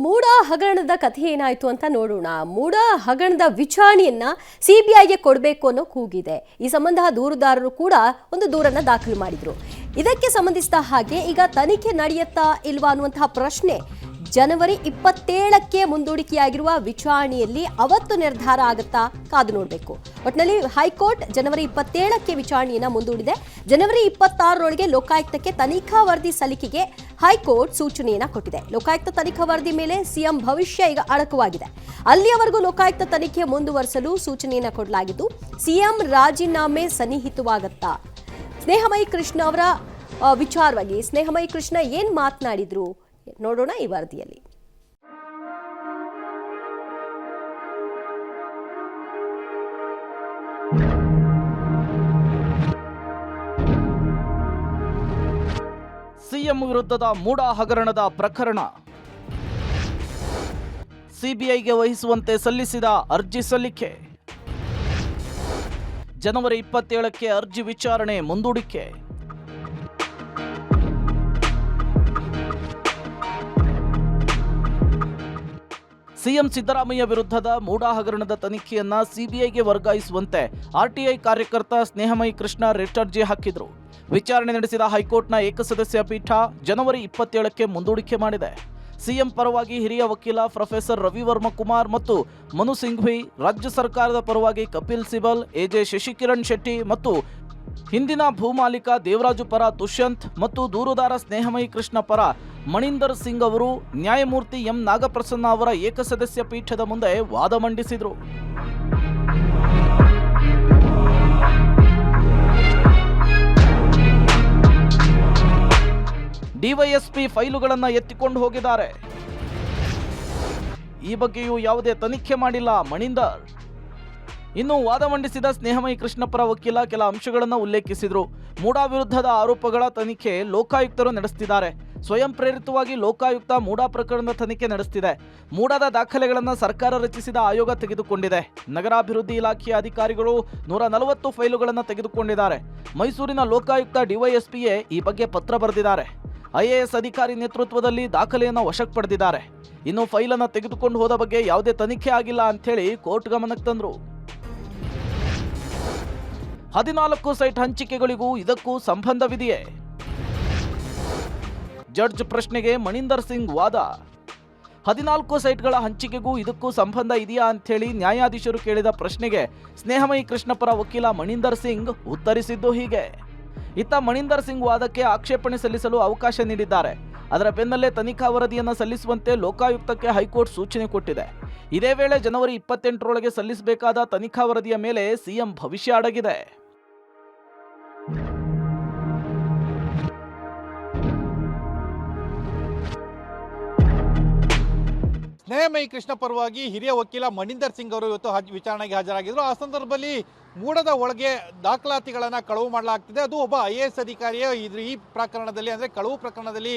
ಮೂಡ ಹಗರಣದ ಕಥೆ ಏನಾಯಿತು ಅಂತ ನೋಡೋಣ. ಮೂಡ ಹಗರಣದ ವಿಚಾರಣೆಯನ್ನ ಸಿಬಿಐಗೆ ಕೊಡಬೇಕು ಅನ್ನೋ ಕೂಗಿದೆ. ಈ ಸಂಬಂಧ ದೂರುದಾರರು ಕೂಡ ಒಂದು ದೂರನ್ನ ದಾಖಲು ಮಾಡಿದ್ರು. ಇದಕ್ಕೆ ಸಂಬಂಧಿಸಿದ ಹಾಗೆ ಈಗ ತನಿಖೆ ನಡೆಯುತ್ತಾ ಇಲ್ವಾ ಅನ್ನುವಂತಹ ಪ್ರಶ್ನೆ ಜನವರಿ 27ಕ್ಕೆ ಮುಂದೂಡಿಕೆಯಾಗಿರುವ ವಿಚಾರಣೆಯಲ್ಲಿ ಅವತ್ತು ನಿರ್ಧಾರ ಆಗುತ್ತಾ ಕಾದು ನೋಡಬೇಕು. ಒಟ್ಟಿನಲ್ಲಿ ಹೈಕೋರ್ಟ್ ಜನವರಿ 27ಕ್ಕೆ ವಿಚಾರಣೆಯನ್ನ ಮುಂದೂಡಿದೆ. ಜನವರಿ 26ರೊಳಗೆ ಲೋಕಾಯುಕ್ತಕ್ಕೆ ತನಿಖಾ ವರದಿ ಸಲ್ಲಿಕೆಗೆ ಹೈಕೋರ್ಟ್ ಸೂಚನೆಯನ್ನ ಕೊಟ್ಟಿದೆ. ಲೋಕಾಯುಕ್ತ ತನಿಖಾ ವರದಿ ಮೇಲೆ ಸಿಎಂ ಭವಿಷ್ಯ ಈಗ ಅಡಕವಾಗಿದೆ. ಅಲ್ಲಿಯವರೆಗೂ ಲೋಕಾಯುಕ್ತ ತನಿಖೆ ಮುಂದುವರಿಸಲು ಸೂಚನೆಯನ್ನ ಕೊಡಲಾಗಿದ್ದು, ಸಿಎಂ ರಾಜೀನಾಮೆ ಸನ್ನಿಹಿತವಾಗುತ್ತಾ? ಸ್ನೇಹಮಯಿ ಕೃಷ್ಣ ಅವರ ವಿಚಾರವಾಗಿ ಸ್ನೇಹಮಯಿ ಕೃಷ್ಣ ಏನ್ ಮಾತನಾಡಿದ್ರು ನೋಡೋಣ ಈ ವರದಿಯಲ್ಲಿ. ಸಿಎಂ ವಿರುದ್ಧದ ಮೂಡ ಹಗರಣದ ಪ್ರಕರಣ ಸಿಬಿಐಗೆ ವಹಿಸುವಂತೆ ಸಲ್ಲಿಸಿದ ಅರ್ಜಿ ಸಲ್ಲಿಕೆ. ಜನವರಿ 27ಕ್ಕೆ ಅರ್ಜಿ ವಿಚಾರಣೆ ಮುಂದೂಡಿಕೆ. ಸಿಎಂ ಸಿದ್ದರಾಮಯ್ಯ ವಿರುದ್ಧದ ಮೂಡ ಹಗರಣದ ತನಿಖೆಯನ್ನ ಸಿಬಿಐಗೆ ವರ್ಗಾಯಿಸುವಂತೆ ಆರ್ಟಿಐ ಕಾರ್ಯಕರ್ತ ಸ್ನೇಹಮಯಿ ಕೃಷ್ಣ ರಿಟ್ ಅರ್ಜಿ ಹಾಕಿದ್ರು. ವಿಚಾರಣೆ ನಡೆಸಿದ ಹೈಕೋರ್ಟ್ನ ಏಕಸದಸ್ಯ ಪೀಠ ಜನವರಿ 27ಕ್ಕೆ ಮುಂದೂಡಿಕೆ ಮಾಡಿದೆ. ಸಿಎಂ ಪರವಾಗಿ ಹಿರಿಯ ವಕೀಲ ಪ್ರೊಫೆಸರ್ ರವಿವರ್ಮ ಕುಮಾರ್ ಮತ್ತು ಮನು ಸಿಂಘ್ವಿ, ರಾಜ್ಯ ಸರ್ಕಾರದ ಪರವಾಗಿ ಕಪಿಲ್ ಸಿಬಲ್, ಎಜೆ ಶಶಿಕಿರಣ್ ಶೆಟ್ಟಿ ಮತ್ತು ಹಿಂದಿನ ಭೂಮಾಲೀಕ ದೇವರಾಜು ಪರ ದುಷ್ಯಂತ್ ಮತ್ತು ದೂರುದಾರ ಸ್ನೇಹಮಯಿ ಕೃಷ್ಣ ಪರ ಮಣಿಂದರ್ ಸಿಂಗ್ ಅವರು ನ್ಯಾಯಮೂರ್ತಿ ಎಂ ನಾಗಪ್ರಸನ್ನ ಅವರ ಏಕಸದಸ್ಯ ಪೀಠದ ಮುಂದೆ ವಾದ ಮಂಡಿಸಿದರು. ಡಿವೈಎಸ್ಪಿ ಫೈಲುಗಳನ್ನು ಎತ್ತಿಕೊಂಡು ಹೋಗಿದ್ದಾರೆ. ಈ ಬಗ್ಗೆಯೂ ಯಾವುದೇ ತನಿಖೆ ಮಾಡಿಲ್ಲ ಮಣಿಂದರ್. ಇನ್ನು ವಾದ ಮಂಡಿಸಿದ ಸ್ನೇಹಮಯಿ ಕೃಷ್ಣ ಪರ ವಕೀಲ ಕೆಲ ಅಂಶಗಳನ್ನು ಉಲ್ಲೇಖಿಸಿದರು. ಮೂಡ ವಿರುದ್ಧದ ಆರೋಪಗಳ ತನಿಖೆ ಲೋಕಾಯುಕ್ತರು ನಡೆಸುತ್ತಿದ್ದಾರೆ. ಸ್ವಯಂ ಪ್ರೇರಿತವಾಗಿ ಲೋಕಾಯುಕ್ತ ಮೂಡ ಪ್ರಕರಣದ ತನಿಖೆ ನಡೆಸುತ್ತಿದೆ. ಮೂಡದ ದಾಖಲೆಗಳನ್ನು ಸರ್ಕಾರ ರಚಿಸಿದ ಆಯೋಗ ತೆಗೆದುಕೊಂಡಿದೆ. ನಗರಾಭಿವೃದ್ಧಿ ಇಲಾಖೆಯ ಅಧಿಕಾರಿಗಳು 140 ಫೈಲುಗಳನ್ನು ತೆಗೆದುಕೊಂಡಿದ್ದಾರೆ. ಮೈಸೂರಿನ ಲೋಕಾಯುಕ್ತ ಡಿವೈಎಸ್ಪಿಯೇ ಈ ಬಗ್ಗೆ ಪತ್ರ ಬರೆದಿದ್ದಾರೆ. ಐಎಎಸ್ ಅಧಿಕಾರಿ ನೇತೃತ್ವದಲ್ಲಿ ದಾಖಲೆಯನ್ನು ವಶಕ್ಕೆ ಪಡೆದಿದ್ದಾರೆ. ಇನ್ನು ಫೈಲನ್ನು ತೆಗೆದುಕೊಂಡು ಹೋದ ಬಗ್ಗೆ ಯಾವುದೇ ತನಿಖೆ ಆಗಿಲ್ಲ ಅಂಥೇಳಿ ಕೋರ್ಟ್ ಗಮನಕ್ಕೆ ತಂದರು. 14 ಸೈಟ್ ಹಂಚಿಕೆಗಳಿಗೂ ಇದಕ್ಕೂ ಸಂಬಂಧವಿದೆಯೇ? ಜಡ್ಜ್ ಪ್ರಶ್ನೆಗೆ ಮಣಿಂದರ್ ಸಿಂಗ್ ವಾದ. 14 ಸೈಟ್ಗಳ ಹಂಚಿಕೆಗೂ ಇದಕ್ಕೂ ಸಂಬಂಧ ಇದೆಯಾ ಅಂಥೇಳಿ ನ್ಯಾಯಾಧೀಶರು ಕೇಳಿದ ಪ್ರಶ್ನೆಗೆ ಸ್ನೇಹಮಯಿ ಕೃಷ್ಣ ಪರ ವಕೀಲ ಮಣಿಂದರ್ ಸಿಂಗ್ ಉತ್ತರಿಸಿದ್ದು ಹೀಗೆ. ಇತ್ತ ಮಣಿಂದರ್ ಸಿಂಗ್ ವಾದಕ್ಕೆ ಆಕ್ಷೇಪಣೆ ಸಲ್ಲಿಸಲು ಅವಕಾಶ ನೀಡಿದ್ದಾರೆ. ಅದರ ಬೆನ್ನಲ್ಲೇ ತನಿಖಾ ವರದಿಯನ್ನು ಸಲ್ಲಿಸುವಂತೆ ಲೋಕಾಯುಕ್ತಕ್ಕೆ ಹೈಕೋರ್ಟ್ ಸೂಚನೆ ಕೊಟ್ಟಿದೆ. ಇದೇ ವೇಳೆ ಜನವರಿ 28ರೊಳಗೆ ಸಲ್ಲಿಸಬೇಕಾದ ತನಿಖಾ ವರದಿಯ ಮೇಲೆ ಸಿಎಂ ಭವಿಷ್ಯ ಅಡಗಿದೆ. ಸ್ನೇಹಮಯಿ ಕೃಷ್ಣ ಪರವಾಗಿ ಹಿರಿಯ ವಕೀಲ ಮಣಿಂದರ್ ಸಿಂಗ್ ಅವರು ಇವತ್ತು ವಿಚಾರಣೆಗೆ ಹಾಜರಾಗಿದ್ದರು. ಆ ಸಂದರ್ಭದಲ್ಲಿ ಮೂಡದ ಒಳಗೆ ದಾಖಲಾತಿಗಳನ್ನು ಕಳವು ಮಾಡಲಾಗ್ತಿದೆ. ಅದು ಒಬ್ಬ IAS ಅಧಿಕಾರಿಯೇ ಈ ಪ್ರಕರಣದಲ್ಲಿ ಅಂದರೆ ಕಳವು ಪ್ರಕರಣದಲ್ಲಿ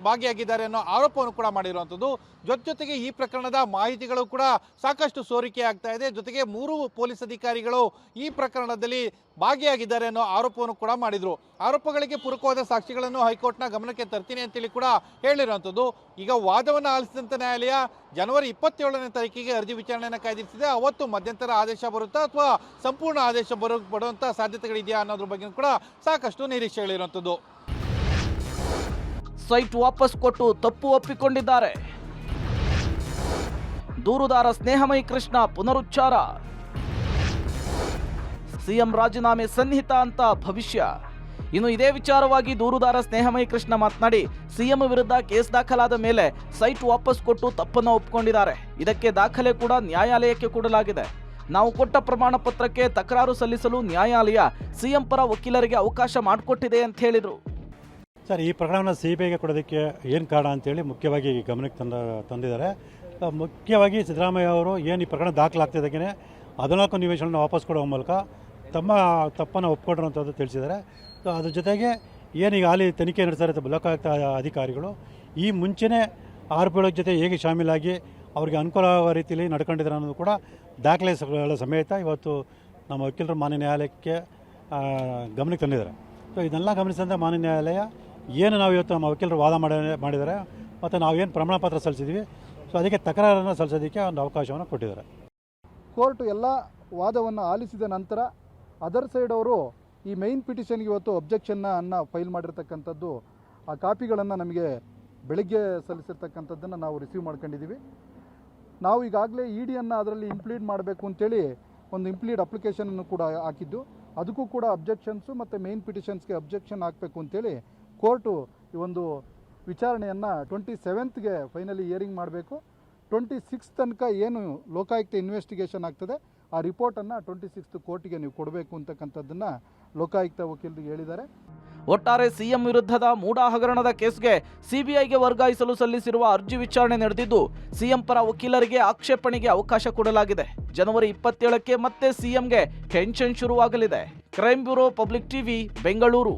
ಭಾಗಿಯಾಗಿದ್ದಾರೆ ಅನ್ನೋ ಆರೋಪವನ್ನು ಕೂಡ ಮಾಡಿರುವಂಥದ್ದು. ಜೊತೆಗೆ ಈ ಪ್ರಕರಣದ ಮಾಹಿತಿಗಳು ಕೂಡ ಸಾಕಷ್ಟು ಸೋರಿಕೆ ಆಗ್ತಾ ಇದೆ. ಜೊತೆಗೆ 3 ಪೊಲೀಸ್ ಅಧಿಕಾರಿಗಳು ಈ ಪ್ರಕರಣದಲ್ಲಿ ಭಾಗಿಯಾಗಿದ್ದಾರೆ ಅನ್ನೋ ಆರೋಪವನ್ನು ಕೂಡ ಮಾಡಿದ್ರು. ಆರೋಪಗಳಿಗೆ ಪೂರಕವಾದ ಸಾಕ್ಷಿಗಳನ್ನು ಹೈಕೋರ್ಟ್ನ ಗಮನಕ್ಕೆ ತರ್ತೀನಿ ಅಂತೇಳಿ ಕೂಡ ಹೇಳಿರುವಂಥದ್ದು. ಈಗ ವಾದವನ್ನು ಆಲಿಸಿದಂಥ ನ್ಯಾಯಾಲಯ ಜನವರಿ 27ನೇ ತಾರೀಕಿಗೆ ಅರ್ಜಿ ವಿಚಾರಣೆಯನ್ನು ಕಾಯ್ದಿರಿಸಿದೆ. ಅವತ್ತು ಮಧ್ಯಂತರ ಆದೇಶ ಬರುತ್ತಾ ಅಥವಾ ಸಂಪೂರ್ಣ ಆದೇಶ ಬರುವಂಥ ಸಾಧ್ಯತೆಗಳಿದೆಯಾ ಅನ್ನೋದ್ರ ಬಗ್ಗೆ ಕೂಡ ಸಾಕಷ್ಟು ನಿರೀಕ್ಷೆಗಳಿರುವಂಥದ್ದು. ಸೈಟ್ ವಾಪಸ್ ಕೊಟ್ಟು ತಪ್ಪು ಒಪ್ಪಿಕೊಂಡಿದ್ದಾರೆ. ದೂರುದಾರ ಸ್ನೇಹಮಯಿ ಕೃಷ್ಣ ಪುನರುಚ್ಚಾರ. ಸಿಎಂ ರಾಜೀನಾಮೆ ಸನ್ನಿಹಿತ ಅಂತ ಭವಿಷ್ಯ. ಇನ್ನು ಇದೇ ವಿಚಾರವಾಗಿ ದೂರುದಾರ ಸ್ನೇಹಮಯಿ ಕೃಷ್ಣ ಮಾತನಾಡಿ, ಸಿಎಂ ವಿರುದ್ಧ ಕೇಸ್ ದಾಖಲಾದ ಮೇಲೆ ಸೈಟ್ ವಾಪಸ್ ಕೊಟ್ಟು ತಪ್ಪನ್ನು ಒಪ್ಪಿಕೊಂಡಿದ್ದಾರೆ. ಇದಕ್ಕೆ ದಾಖಲೆ ಕೂಡ ನ್ಯಾಯಾಲಯಕ್ಕೆ ಕೊಡಲಾಗಿದೆ. ನಾವು ಕೊಟ್ಟ ಪ್ರಮಾಣ ಪತ್ರಕ್ಕೆ ತಕರಾರು ಸಲ್ಲಿಸಲು ನ್ಯಾಯಾಲಯ ಸಿಎಂ ಪರ ವಕೀಲರಿಗೆ ಅವಕಾಶ ಮಾಡಿಕೊಟ್ಟಿದೆ ಅಂತ ಹೇಳಿದರು. ಸರ್, ಈ ಪ್ರಕರಣವನ್ನು ಸಿಬಿಐಗೆ ಕೊಡೋದಕ್ಕೆ ಏನು ಕಾರಣ ಅಂತೇಳಿ ಮುಖ್ಯವಾಗಿ ಗಮನಕ್ಕೆ ತಂದಿದ್ದಾರೆ. ಮುಖ್ಯವಾಗಿ ಸಿದ್ದರಾಮಯ್ಯ ಅವರು ಏನು ಈ ಪ್ರಕರಣ ದಾಖಲಾಗ್ತಿದ್ದಾಗೆ 14 ನಿವೇಶನ ವಾಪಸ್ ಕೊಡುವ ಮೂಲಕ ತಮ್ಮ ತಪ್ಪನ್ನು ಒಪ್ಪಿಕೊಂಡಿರುವಂಥದ್ದು ತಿಳಿಸಿದ್ದಾರೆ. ಅದ್ರ ಜೊತೆಗೆ ಏನೀಗ ಅಲ್ಲಿ ತನಿಖೆ ನಡೆಸ್ತಾರೆ ಲೋಕಾಯುಕ್ತ ಅಧಿಕಾರಿಗಳು ಈ ಮುಂಚೆನೇ ಆರೋಪಿಗಳ ಜೊತೆ ಹೇಗೆ ಶಾಮೀಲಾಗಿ ಅವರಿಗೆ ಅನುಕೂಲವಾಗುವ ರೀತಿಯಲ್ಲಿ ನಡ್ಕೊಂಡಿದ್ದಾರೆ ಅನ್ನೋದು ಕೂಡ ದಾಖಲೆಗಳ ಸಮೇತ ಇವತ್ತು ನಮ್ಮ ವಕೀಲರು ಮಾನ್ಯ ನ್ಯಾಯಾಲಯಕ್ಕೆ ಗಮನಕ್ಕೆ ತಂದಿದ್ದಾರೆ. ಸೊ ಇದನ್ನೆಲ್ಲ ಗಮನಿಸಿದಂಥ ಮಾನ್ಯ ನ್ಯಾಯಾಲಯ ಏನು ನಾವು ಇವತ್ತು ನಮ್ಮ ವಕೀಲರು ವಾದ ಮಾಡಿದ್ದಾರೆ ಮತ್ತು ನಾವೇನು ಪ್ರಮಾಣ ಪತ್ರ ಸಲ್ಲಿಸಿದ್ವಿ ಸೊ ಅದಕ್ಕೆ ತಕರಾರನ್ನು ಸಲ್ಲಿಸೋದಕ್ಕೆ ಒಂದು ಅವಕಾಶವನ್ನು ಕೊಟ್ಟಿದ್ದಾರೆ. ಕೋರ್ಟ್ ಎಲ್ಲ ವಾದವನ್ನು ಆಲಿಸಿದ ನಂತರ ಅದರ್ ಸೈಡ್ ಅವರು ಈ ಮೈನ್ ಪಿಟಿಷನ್ಗೆ ಇವತ್ತು ಅಬ್ಜೆಕ್ಷನ್ನ ಫೈಲ್ ಮಾಡಿರ್ತಕ್ಕಂಥದ್ದು, ಆ ಕಾಪಿಗಳನ್ನು ನಮಗೆ ಬೆಳಗ್ಗೆ ಸಲ್ಲಿಸಿರ್ತಕ್ಕಂಥದ್ದನ್ನು ನಾವು ರಿಸೀವ್ ಮಾಡ್ಕೊಂಡಿದ್ದೀವಿ. ನಾವು ಈಗಾಗಲೇ ಇಡಿಯನ್ನು ಅದರಲ್ಲಿ ಇಂಪ್ಲೀಡ್ ಮಾಡಬೇಕು ಅಂತೇಳಿ ಒಂದು ಇಂಪ್ಲೀಡ್ ಅಪ್ಲಿಕೇಶನನ್ನು ಕೂಡ ಹಾಕಿದ್ದು, ಅದಕ್ಕೂ ಕೂಡ ಅಬ್ಜೆಕ್ಷನ್ಸು ಮತ್ತು ಮೈನ್ ಪಿಟಿಷನ್ಸ್ಗೆ ಅಬ್ಜೆಕ್ಷನ್ ಹಾಕಬೇಕು ಅಂತೇಳಿ ಕೋರ್ಟು ಈ ಒಂದು ವಿಚಾರಣೆಯನ್ನು 27ಗೆ ಫೈನಲಿ ಹಿಯರಿಂಗ್ ಮಾಡಬೇಕು. 26 ತನಕ ಏನು ಲೋಕಾಯುಕ್ತ ಇನ್ವೆಸ್ಟಿಗೇಷನ್ ಆಗ್ತದೆ ಆ ರಿಪೋರ್ಟನ್ನು 26 ಕೋರ್ಟಿಗೆ ನೀವು ಕೊಡಬೇಕು ಅಂತಕ್ಕಂಥದ್ದನ್ನು ಲೋಕಾಯುಕ್ತ ವಕೀಲರಿಗೆ ಹೇಳಿದ್ದಾರೆ. ಒಟ್ಟಾರೆ ಸಿಎಂ ವಿರುದ್ಧದ ಮೂಡಾ ಹಗರಣದ ಕೇಸ್ಗೆ ಸಿಬಿಐಗೆ ವರ್ಗಾಯಿಸಲು ಸಲ್ಲಿಸಿರುವ ಅರ್ಜಿ ವಿಚಾರಣೆ ನಡೆದಿದ್ದು, ಸಿಎಂ ಪರ ವಕೀಲರಿಗೆ ಆಕ್ಷೇಪಣೆಗೆ ಅವಕಾಶ ಕೊಡಲಾಗಿದೆ. ಜನವರಿ 27ಕ್ಕೆ ಮತ್ತೆ ಸಿಎಂಗೆ ಟೆನ್ಷನ್ ಶುರುವಾಗಲಿದೆ. Crime bureau, public TV, Bengaluru.